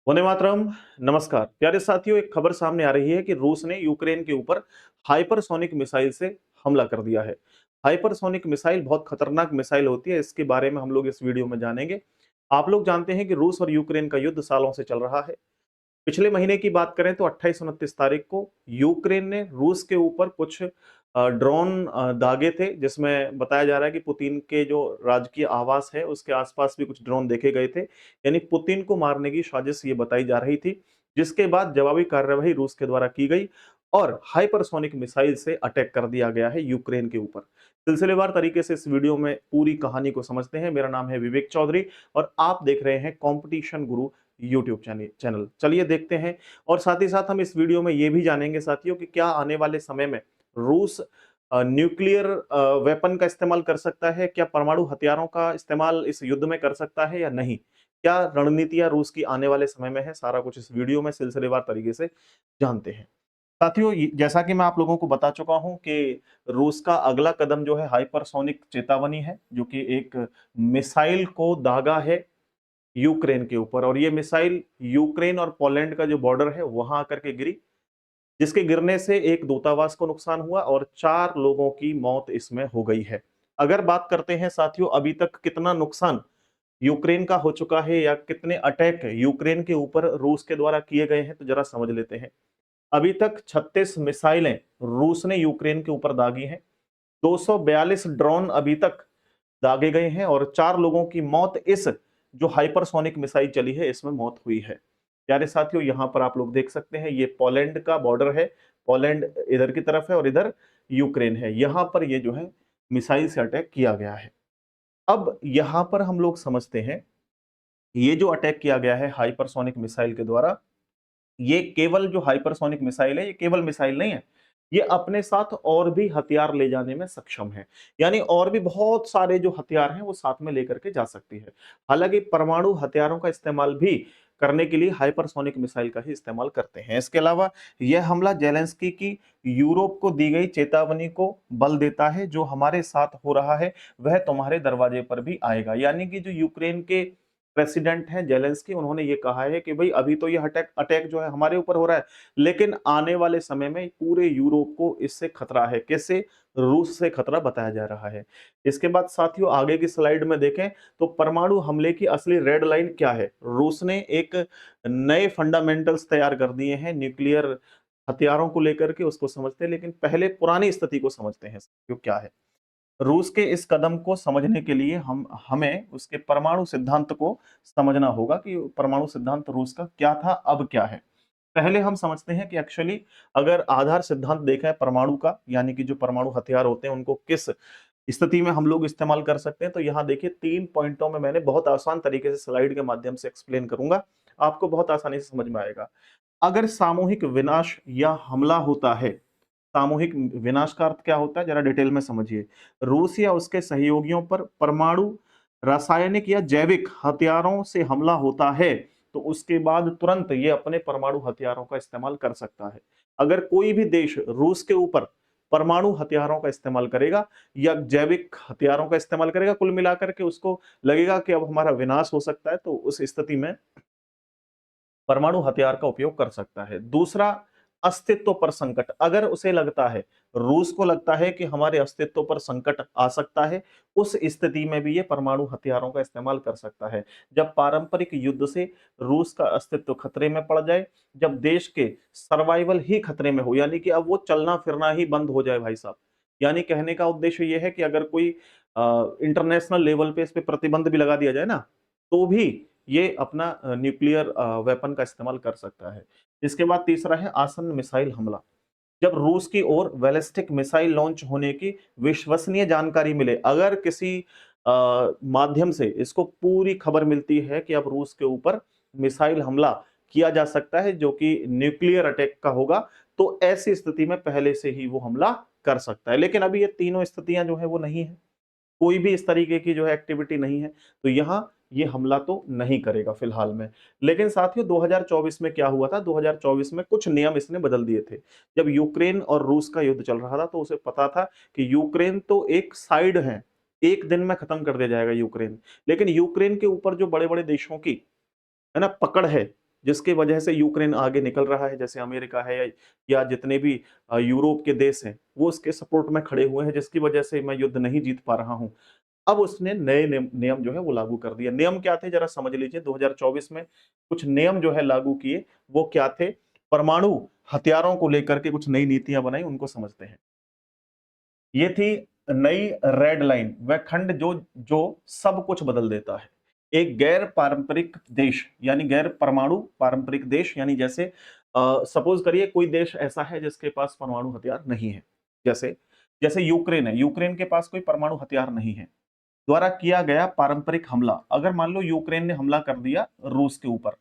वंदे मातरम। नमस्कार प्यारे साथियों, एक खबर सामने आ रही है कि रूस ने यूक्रेन के ऊपर हाइपरसोनिक मिसाइल से हमला कर दिया है। हाइपरसोनिक मिसाइल बहुत खतरनाक मिसाइल होती है, इसके बारे में हम लोग इस वीडियो में जानेंगे। आप लोग जानते हैं कि रूस और यूक्रेन का युद्ध सालों से चल रहा है। पिछले महीने की बात करें तो 28-29 तारीख को यूक्रेन ने रूस के ऊपर कुछ ड्रोन दागे थे, जिसमें बताया जा रहा है कि पुतिन के जो राजकीय आवास है उसके आसपास भी कुछ ड्रोन देखे गए थे। यानी पुतिन को मारने की साजिश ये बताई जा रही थी, जिसके बाद जवाबी कार्रवाई रूस के द्वारा की गई और हाइपरसोनिक मिसाइल से अटैक कर दिया गया है यूक्रेन के ऊपर। सिलसिलेवार तरीके से इस वीडियो में पूरी कहानी को समझते हैं। मेरा नाम है विवेक चौधरी और आप देख रहे हैं कंपटीशन गुरु यूट्यूब चैनल। चलिए देखते हैं। और साथ ही साथ हम इस वीडियो में ये भी जानेंगे साथियों कि क्या आने वाले समय में रूस न्यूक्लियर वेपन का इस्तेमाल कर सकता है, क्या परमाणु हथियारों का इस्तेमाल इस युद्ध में कर सकता है या नहीं, क्या रणनीतियां रूस की आने वाले समय में है, सारा कुछ इस वीडियो में सिलसिलेवार तरीके से जानते हैं। साथियों, जैसा कि मैं आप लोगों को बता चुका हूं कि रूस का अगला कदम जो है हाइपरसोनिक चेतावनी है, जो कि एक मिसाइल को दागा है यूक्रेन के ऊपर। और ये मिसाइल यूक्रेन और पोलैंड का जो बॉर्डर है वहां आकर के गिरी, जिसके गिरने से एक दूतावास को नुकसान हुआ और 4 लोगों की मौत इसमें हो गई है। अगर बात करते हैं साथियों अभी तक कितना नुकसान यूक्रेन का हो चुका है या कितने अटैक यूक्रेन के ऊपर रूस के द्वारा किए गए हैं, तो जरा समझ लेते हैं। अभी तक 36 मिसाइलें रूस ने यूक्रेन के ऊपर दागी हैं। 242 ड्रोन अभी तक दागे गए हैं और 4 लोगों की मौत इस जो हाइपरसोनिक मिसाइल चली है इसमें मौत हुई है। प्यारे साथियों, यहां पर आप लोग देख सकते हैं, ये पोलैंड का बॉर्डर है। पोलैंड इधर की तरफ है और इधर यूक्रेन है। यहां पर ये जो है मिसाइल से अटैक किया गया है। अब यहां पर हम लोग समझते हैं, ये जो अटैक किया गया है हाइपरसोनिक मिसाइल के द्वारा, ये केवल जो हाइपरसोनिक मिसाइल है ये केवल मिसाइल नहीं है, ये अपने साथ और भी हथियार ले जाने में सक्षम है। यानी और भी बहुत सारे जो हथियार हैं वो साथ में लेकर के जा सकती है। हालांकि परमाणु हथियारों का इस्तेमाल भी करने के लिए हाइपरसोनिक मिसाइल का ही इस्तेमाल करते हैं। इसके अलावा यह हमला जेलेंस्की की यूरोप को दी गई चेतावनी को बल देता है, जो हमारे साथ हो रहा है वह तुम्हारे दरवाजे पर भी आएगा। यानी कि जो यूक्रेन के प्रेसिडेंट हैं जेलेंस्की, उन्होंने ये कहा है कि भाई अभी तो ये अटैक अटैक जो है हमारे ऊपर हो रहा है, लेकिन आने वाले समय में पूरे यूरोप को इससे खतरा है। कैसे? रूस से खतरा बताया जा रहा है। इसके बाद साथियों आगे की स्लाइड में देखें तो परमाणु हमले की असली रेड लाइन क्या है। रूस ने एक नए फंडामेंटल्स तैयार कर दिए हैं न्यूक्लियर हथियारों को लेकर के, उसको समझते हैं। लेकिन पहले पुरानी स्थिति को समझते हैं जो क्या है। रूस के इस कदम को समझने के लिए हमें उसके परमाणु सिद्धांत को समझना होगा कि परमाणु सिद्धांत रूस का क्या था, अब क्या है। पहले हम समझते हैं कि एक्चुअली अगर आधार सिद्धांत देखा है परमाणु का, यानी कि जो परमाणु हथियार होते हैं उनको किस स्थिति में हम लोग इस्तेमाल कर सकते हैं, तो यहाँ देखिए 3 पॉइंटों में मैंने बहुत आसान तरीके से स्लाइड के माध्यम से एक्सप्लेन करूंगा, आपको बहुत आसानी से समझ में आएगा। अगर सामूहिक विनाश या हमला होता है, सामूहिक विनाश का अर्थ क्या होता है जरा डिटेल में समझिए। रूस या उसके सहयोगियों पर परमाणु, रासायनिक या जैविक हथियारों से हमला होता है तो उसके बाद तुरंत ये अपने परमाणु हथियारों का इस्तेमाल कर सकता है। अगर कोई भी देश रूस के ऊपर परमाणु हथियारों का इस्तेमाल करेगा या जैविक हथियारों का इस्तेमाल करेगा, कुल मिलाकर के उसको लगेगा कि अब हमारा विनाश हो सकता है, तो उस स्थिति में परमाणु हथियार का उपयोग कर सकता है। दूसरा, अस्तित्व पर संकट। अगर उसे लगता है, रूस को लगता है कि हमारे अस्तित्व पर संकट आ सकता है, उस स्थिति में भी ये परमाणु हथियारों का इस्तेमाल कर सकता है। जब पारंपरिक युद्ध से रूस का अस्तित्व खतरे में पड़ जाए, जब देश के सर्वाइवल ही खतरे में हो, यानी कि अब वो चलना फिरना ही बंद हो जाए भाई साहब। यानी कहने का उद्देश्य ये है कि अगर कोई इंटरनेशनल लेवल पे इस पे प्रतिबंध भी लगा दिया जाए ना, तो भी ये अपना न्यूक्लियर वेपन का इस्तेमाल कर सकता है। इसके बाद तीसरा है आसन्न मिसाइल हमला। जब रूस की ओर बैलिस्टिक मिसाइल लॉन्च होने की विश्वसनीय जानकारी मिले, अगर किसी माध्यम से इसको पूरी खबर मिलती है कि अब रूस के ऊपर मिसाइल हमला किया जा सकता है जो कि न्यूक्लियर अटैक का होगा, तो ऐसी स्थिति में पहले से ही वो हमला कर सकता है। लेकिन अभी ये तीनों स्थितियां जो है वो नहीं है, कोई भी इस तरीके की जो है एक्टिविटी नहीं है, तो यहां ये हमला तो नहीं करेगा फिलहाल में। लेकिन साथियों 2024 में क्या हुआ था, 2024 में कुछ नियम इसने बदल दिए थे। जब यूक्रेन और रूस का युद्ध चल रहा था तो उसे पता था कि यूक्रेन तो एक साइड है, एक दिन में खत्म कर दिया जाएगा यूक्रेन। लेकिन यूक्रेन के ऊपर जो बड़े बड़े देशों की है ना पकड़ है, जिसकी वजह से यूक्रेन आगे निकल रहा है, जैसे अमेरिका है या जितने भी यूरोप के देश हैं, वो उसके सपोर्ट में खड़े हुए हैं, जिसकी वजह से मैं युद्ध नहीं जीत पा रहा हूं। अब उसने नए नियम जो है वो लागू कर दिया। नियम क्या थे जरा समझ लीजिए। 2024 में कुछ नियम जो है लागू किए, वो क्या थे? परमाणु हथियारों को लेकर के कुछ नई नीतियां बनाई, उनको समझते हैं। ये थी नई रेड लाइन, वह खंड जो जो सब कुछ बदल देता है। एक गैर पारंपरिक देश यानी गैर परमाणु पारंपरिक देश, यानी जैसे सपोज करिए कोई देश ऐसा है जिसके पास परमाणु हथियार नहीं है, जैसे जैसे यूक्रेन है, यूक्रेन के पास कोई परमाणु हथियार नहीं है, द्वारा किया गया पारंपरिक हमला। अगर मान लो यूक्रेन ने हमला कर दिया रूस के ऊपर,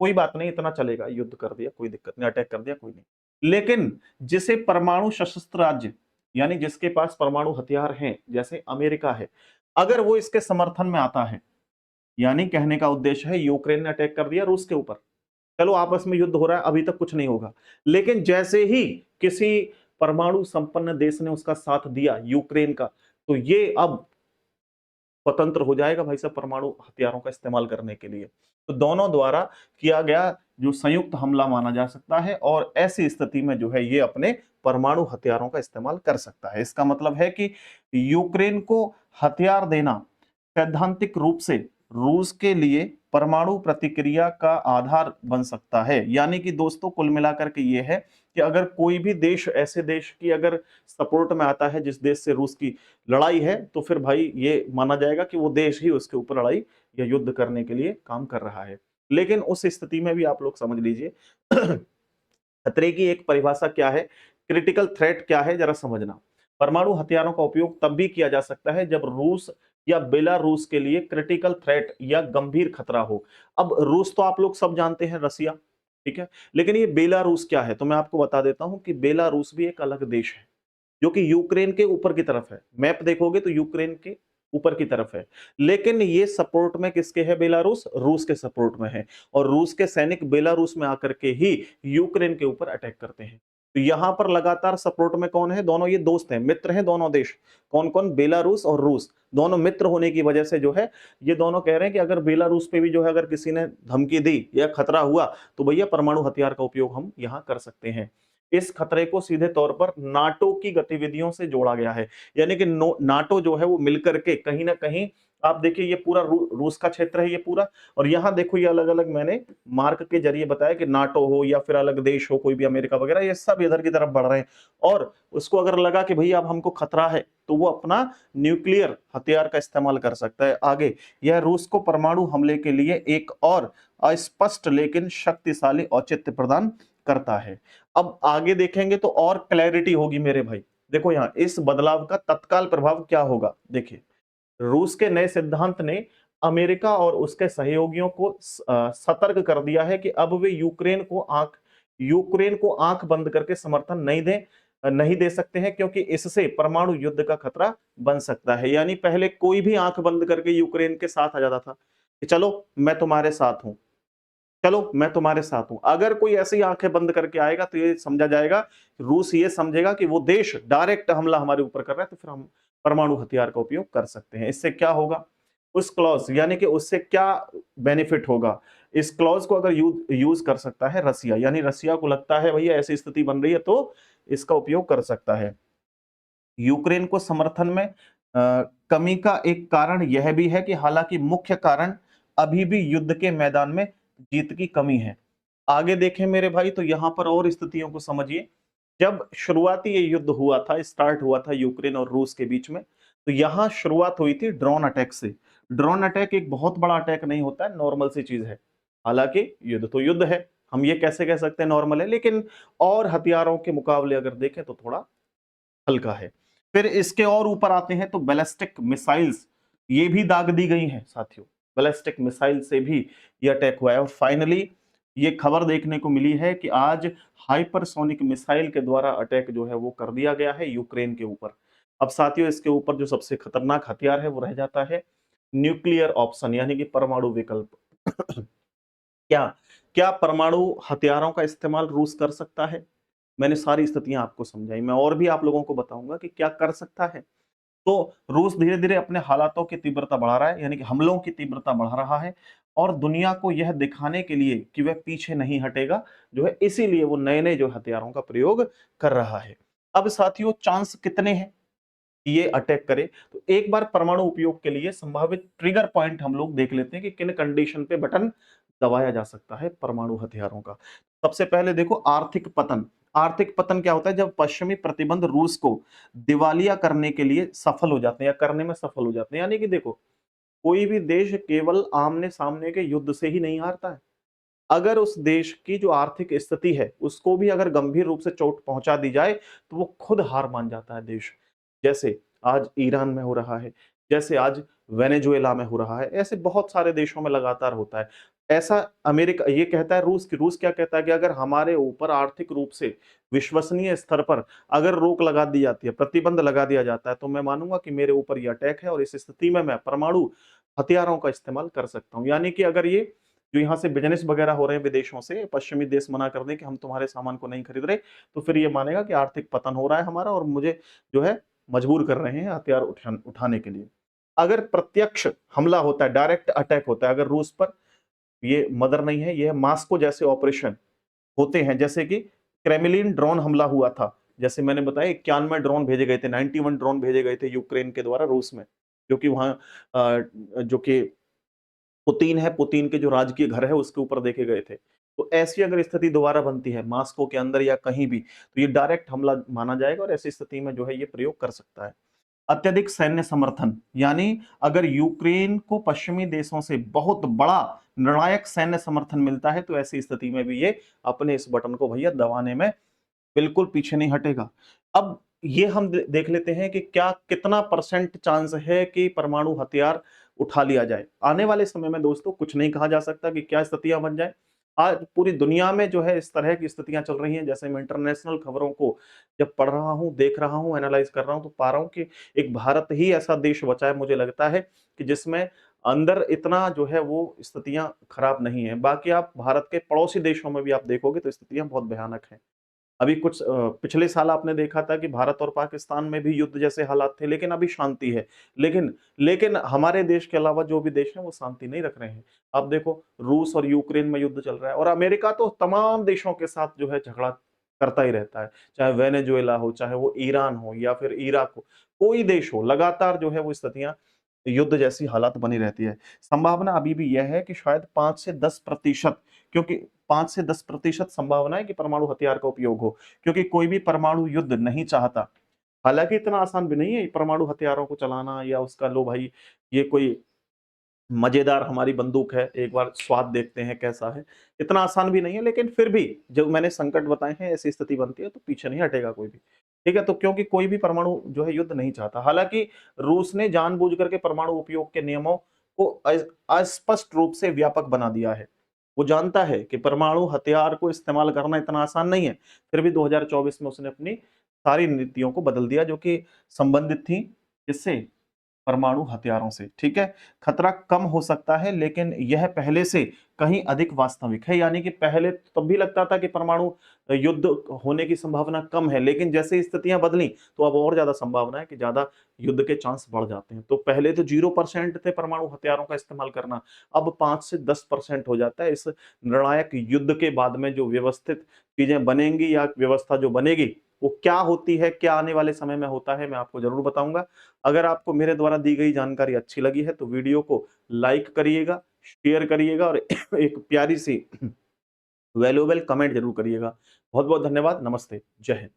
कोई बात नहीं, इतना चलेगा, युद्ध कर दिया, कोई दिक्कत नहीं, अटैक कर दिया, कोई नहीं। लेकिन जिसे परमाणु सशस्त्र राज्य यानी जिसके पास परमाणु हथियार हैं, जैसे अमेरिका है, अगर वो इसके समर्थन में आता है, यानी कहने का उद्देश्य है यूक्रेन ने अटैक कर दिया रूस के ऊपर, चलो आपस में युद्ध हो रहा है, अभी तक कुछ नहीं होगा, लेकिन जैसे ही किसी परमाणु संपन्न देश ने उसका साथ दिया यूक्रेन का, तो ये अब स्वतंत्र हो जाएगा भाई साहब परमाणु हथियारों का इस्तेमाल करने के लिए। तो दोनों द्वारा किया गया जो संयुक्त हमला माना जा सकता है, और ऐसी स्थिति में जो है ये अपने परमाणु हथियारों का इस्तेमाल कर सकता है। इसका मतलब है कि यूक्रेन को हथियार देना सैद्धांतिक रूप से रूस के लिए परमाणु प्रतिक्रिया का आधार बन सकता है। यानी कि दोस्तों कुल मिलाकर के ये है कि अगर कोई भी देश ऐसे देश की अगर सपोर्ट में आता है जिस देश से रूस की लड़ाई है, तो फिर भाई ये माना जाएगा कि वो देश ही उसके ऊपर लड़ाई या युद्ध करने के लिए काम कर रहा है। लेकिन उस स्थिति में भी आप लोग समझ लीजिए खतरे की एक परिभाषा क्या है, क्रिटिकल थ्रेट क्या है, जरा समझना। परमाणु हथियारों का उपयोग तब भी किया जा सकता है जब रूस या बेलारूस के लिए क्रिटिकल थ्रेट या गंभीर खतरा हो। अब रूस तो आप लोग सब जानते हैं, रसिया, ठीक है, लेकिन ये बेलारूस क्या है, तो मैं आपको बता देता हूं कि बेलारूस भी एक अलग देश है जो कि यूक्रेन के ऊपर की तरफ है। मैप देखोगे तो यूक्रेन के ऊपर की तरफ है, लेकिन ये सपोर्ट में किसके है? बेलारूस, रूस के सपोर्ट में है, और रूस के सैनिक बेलारूस में आकर के ही यूक्रेन के ऊपर अटैक करते हैं। तो यहां पर लगातार सपोर्ट में कौन है? दोनों ये दोस्त हैं, मित्र हैं दोनों देश। कौन कौन? बेलारूस और रूस, दोनों मित्र होने की वजह से जो है ये दोनों कह रहे हैं कि अगर बेलारूस पे भी जो है अगर किसी ने धमकी दी या खतरा हुआ, तो भैया परमाणु हथियार का उपयोग हम यहां कर सकते हैं। इस खतरे को सीधे तौर पर नाटो की गतिविधियों से जोड़ा गया है, यानी कि नाटो जो है वो मिलकर के कहीं ना कहीं, आप देखिए ये पूरा रूस का क्षेत्र है ये पूरा, और यहां देखो ये अलग अलग मैंने मार्क के जरिए बताया कि नाटो हो या फिर अलग देश हो, कोई भी अमेरिका वगैरह, ये सब इधर की तरफ बढ़ रहे हैं। और उसको अगर लगा कि भैया अब हमको खतरा है, तो वो अपना न्यूक्लियर हथियार का इस्तेमाल कर सकता है। आगे, यह रूस को परमाणु हमले के लिए एक और अस्पष्ट लेकिन शक्तिशाली औचित्य प्रदान करता है। अब आगे देखेंगे तो और क्लैरिटी होगी मेरे भाई। देखो यहां इस बदलाव का तत्काल प्रभाव क्या होगा, देखिए रूस के नए सिद्धांत ने अमेरिका और उसके सहयोगियों को सतर्क कर दिया है कि अब वे यूक्रेन को आंख बंद करके समर्थन नहीं दे सकते हैं, क्योंकि इससे परमाणु युद्ध का खतरा बन सकता है। यानी पहले कोई भी आंख बंद करके यूक्रेन के साथ आ जाता था कि चलो मैं तुम्हारे साथ हूं, चलो मैं तुम्हारे साथ हूं। अगर कोई ऐसी आंखें बंद करके आएगा तो ये समझा जाएगा, रूस ये समझेगा कि वो देश डायरेक्ट हमला हमारे ऊपर कर रहा है, तो फिर हम परमाणु हथियार का उपयोग कर सकते हैं। इससे क्या होगा? उस क्लॉज यानी कि उससे क्या बेनिफिट होगा? इस क्लॉज को अगर यूज कर सकता है रसिया, यानी रसिया को लगता है भैया ऐसी स्थिति बन रही है तो इसका उपयोग कर सकता है। यूक्रेन को समर्थन में कमी का एक कारण यह भी है कि हालांकि मुख्य कारण अभी भी युद्ध के मैदान में जीत की कमी है। आगे देखें मेरे भाई तो यहां पर और स्थितियों को समझिए। जब शुरुआती ये युद्ध हुआ था, स्टार्ट हुआ था यूक्रेन और रूस के बीच में, तो यहां शुरुआत हुई थी ड्रोन अटैक से। ड्रोन अटैक एक बहुत बड़ा अटैक नहीं होता है, नॉर्मल सी चीज है। हालांकि युद्ध तो युद्ध है, हम ये कैसे कह सकते हैं नॉर्मल है, लेकिन और हथियारों के मुकाबले अगर देखें तो थोड़ा हल्का है। फिर इसके और ऊपर आते हैं तो बैलिस्टिक मिसाइल्स, ये भी दाग दी गई हैं साथियों, बैलिस्टिक मिसाइल से भी ये अटैक हुआ है। और फाइनली ये खबर देखने को मिली है कि आज हाइपरसोनिक मिसाइल के द्वारा अटैक जो है वो कर दिया गया है यूक्रेन के ऊपर। अब साथियों इसके ऊपर जो सबसे खतरनाक हथियार है वो रह जाता है न्यूक्लियर ऑप्शन, यानी कि परमाणु विकल्प। क्या क्या परमाणु हथियारों का इस्तेमाल रूस कर सकता है? मैंने सारी स्थितियां आपको समझाई, मैं और भी आप लोगों को बताऊंगा कि क्या कर सकता है। तो रूस धीरे-धीरे अपने हालातों की तीव्रता बढ़ा रहा है, यानी कि हमलों की तीव्रता बढ़ा रहा है और दुनिया को यह दिखाने के लिए कि वह पीछे नहीं हटेगा, जो है इसीलिए वो नए-नए जो हथियारों का प्रयोग कर रहा है। अब साथियों चांस कितने हैं कि ये अटैक करे? तो एक बार परमाणु उपयोग के लिए संभावित ट्रिगर पॉइंट हम लोग देख लेते हैं कि किन कंडीशन पे बटन दबाया जा सकता है परमाणु हथियारों का। सबसे पहले देखो आर्थिक पतन। आर्थिक पतन क्या होता है? जब पश्चिमी प्रतिबंध रूस को दिवालिया करने के लिए सफल हो जाते हैं या करने में सफल हो जाते हैं। यानी कि देखो, कोई भी देश केवल आमने-सामने के युद्ध से ही नहीं हारता है। अगर उस देश की जो आर्थिक स्थिति है, उसको भी अगर गंभीर रूप से चोट पहुँचा दी जाए, तो वो खुद हार मान जाता है देश। जैसे आज ईरान में हो रहा है, जैसे आज वेनेजुएला में हो रहा है, ऐसे बहुत सारे देशों में लगातार होता है। ऐसा अमेरिका ये कहता है रूस कि रूस क्या कहता है कि अगर हमारे ऊपर आर्थिक रूप से विश्वसनीय स्तर पर अगर रोक लगा दी जाती है, प्रतिबंध लगा दिया जाता है, तो मैं मानूँगा कि मेरे ऊपर ये अटैक है और इस स्थिति में मैं परमाणु हथियारों का इस्तेमाल कर सकता हूँ। यानी कि अगर ये जो यहाँ से बिज़नेस वगैरह हो रहे हैं विदेशों से, पश्चिमी देश मना कर दें कि हम तुम्हारे सामान को नहीं खरीद रहे, तो फिर ये मानेगा कि आर्थिक पतन हो रहा है हमारा और मुझे जो है मजबूर कर रहे हैं हथियार उठाने के लिए। अगर प्रत्यक्ष हमला होता है, डायरेक्ट अटैक होता है अगर रूस पर, ये मदर नहीं है, ये मास्को जैसे ऑपरेशन होते हैं, जैसे कि क्रेमलिन ड्रोन हमला हुआ था। जैसे मैंने बताया 91 ड्रोन भेजे गए थे, 91 ड्रोन भेजे गए थे यूक्रेन के द्वारा रूस में, जो कि वहाँ जो कि पुतिन है, पुतिन के जो राजकीय घर है उसके ऊपर देखे गए थे। तो ऐसी अगर स्थिति दोबारा बनती है मास्को के अंदर या कहीं भी, तो ये डायरेक्ट हमला माना जाएगा और ऐसी स्थिति में जो है ये प्रयोग कर सकता है। अत्यधिक सैन्य समर्थन, यानी अगर यूक्रेन को पश्चिमी देशों से बहुत बड़ा निर्णायक सैन्य समर्थन मिलता है, तो ऐसी स्थिति में भी ये अपने इस बटन को भैया दबाने में बिल्कुल पीछे नहीं हटेगा। अब ये हम देख लेते हैं कि क्या कितना परसेंट चांस है कि परमाणु हथियार उठा लिया जाए। आने वाले समय में दोस्तों कुछ नहीं कहा जा सकता कि क्या स्थितियां बन जाए। आज पूरी दुनिया में जो है इस तरह की स्थितियां चल रही हैं, जैसे मैं इंटरनेशनल खबरों को जब पढ़ रहा हूं, देख रहा हूं, एनालाइज कर रहा हूं, तो पा रहा हूं कि एक भारत ही ऐसा देश बचा है, मुझे लगता है कि जिसमें अंदर इतना जो है वो स्थितियां खराब नहीं है। बाकी आप भारत के पड़ोसी देशों में भी आप देखोगे तो स्थितियां बहुत भयानक हैं। अभी कुछ पिछले साल आपने देखा था कि भारत और पाकिस्तान में भी युद्ध जैसे हालात थे, लेकिन अभी शांति है। लेकिन हमारे देश के अलावा जो भी देश हैं, वो शांति नहीं रख रहे हैं। अब देखो रूस और यूक्रेन में युद्ध चल रहा है और अमेरिका तो तमाम देशों के साथ जो है झगड़ा करता ही रहता है। चाहे वेनेजुएला हो, चाहे वो ईरान हो या फिर इराक हो, कोई देश हो, लगातार जो है वो स्थितियाँ युद्ध जैसी हालात बनी रहती है। संभावना अभी भी यह है कि शायद 5 से 10% क्योंकि 5 से 10% संभावना है कि परमाणु हथियार का उपयोग हो, क्योंकि कोई भी परमाणु युद्ध नहीं चाहता। हालाँकि इतना आसान भी नहीं है परमाणु हथियारों को चलाना या उसका लो भाई ये कोई मज़ेदार हमारी बंदूक है, एक बार स्वाद देखते हैं कैसा है। इतना आसान भी नहीं है लेकिन फिर भी जो मैंने संकट बताए हैं ऐसी स्थिति बनती है तो पीछे नहीं हटेगा कोई भी। ठीक है? तो क्योंकि कोई भी परमाणु जो है युद्ध नहीं चाहता। हालाँकि रूस ने जानबूझ करके परमाणु उपयोग के नियमों को अस्पष्ट रूप से व्यापक बना दिया है। वो जानता है कि परमाणु हथियार को इस्तेमाल करना इतना आसान नहीं है। फिर भी 2024 में उसने अपनी सारी नीतियों को बदल दिया जो कि संबंधित थी किससे? परमाणु हथियारों से, ठीक है? खतरा कम हो सकता है लेकिन यह पहले से कहीं अधिक वास्तविक है, यानी कि पहले तब भी लगता था कि परमाणु युद्ध होने की संभावना कम है, लेकिन जैसे स्थितियां बदली तो अब और ज्यादा संभावना है कि ज्यादा युद्ध के चांस बढ़ जाते हैं। तो पहले तो 0% थे परमाणु हथियारों का इस्तेमाल करना, अब 5 से 10% हो जाता है। इस निर्णायक युद्ध के बाद में जो व्यवस्थित चीजें बनेंगी या व्यवस्था जो बनेगी, वो क्या होती है, क्या आने वाले समय में होता है, मैं आपको ज़रूर बताऊँगा। अगर आपको मेरे द्वारा दी गई जानकारी अच्छी लगी है, तो वीडियो को लाइक करिएगा, शेयर करिएगा और एक प्यारी-सी वैल्यूएबल कमेंट ज़रूर करिएगा। बहुत-बहुत धन्यवाद। नमस्ते। जय हिंद।